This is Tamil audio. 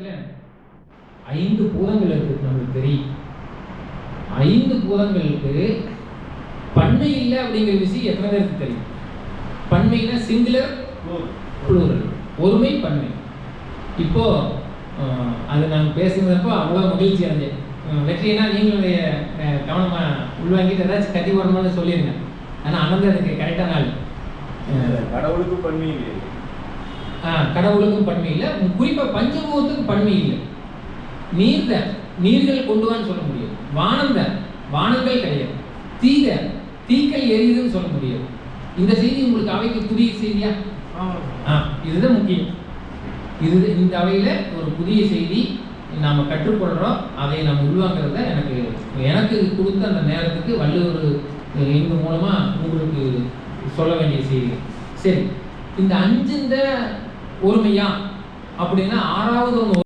பிரபஞ்சத்தில் 5 பூதங்கள் இருக்குது, நம்மளுக்கு தெரியும். 5 பூதங்களுக்கு பன்மை இல்லை அப்படிங்கிற விஷயம் எத்தனை பேருக்கு தெரியும்? பன்மைனா சிங்குலர், புளூரல், ஒருமை, பன்மை. இப்போ அது நான் பேசுனப்போ அவ்வளோ மகிழ்ச்சி அடைஞ்சேன். வெற்றினா நீங்களுடைய கவனமாக உள்வாங்கிட்டு ஏதாச்சும் கட்டி வரணும்னு சொல்லிடுங்க. ஆனால் அனந்த அதுக்கு கரெக்டான ஆள். கடவுளுக்கும் பன்மை இல்லை. கடவுளுக்கும் பன்மை இல்லை, குறிப்பாக பஞ்சபூதத்துக்கும் பன்மை இல்லை. நீர்கள் கொண்டு வான்னு சொல்ல முடியும். வானங்கள் கிடையாது. தீக்கள் எரியுதுன்னு சொல்ல முடியாது. இந்த செய்தி உங்களுக்கு அவைக்கு புதிய செய்தியா? இதுதான் முக்கியம். இந்த அவையில் ஒரு புதிய செய்தி நாம் கற்றுக்கொள்கிறோம். அதை நம்ம உள்வாங்கிறத எனக்கு கொடுத்த அந்த நேரத்துக்கு வள்ளுவர் எங்க மூலமாக உங்களுக்கு சொல்ல வேண்டிய செய்தி. சரி, இந்த 5 ஒருமையா அப்படின்னா 6வது ஒன்று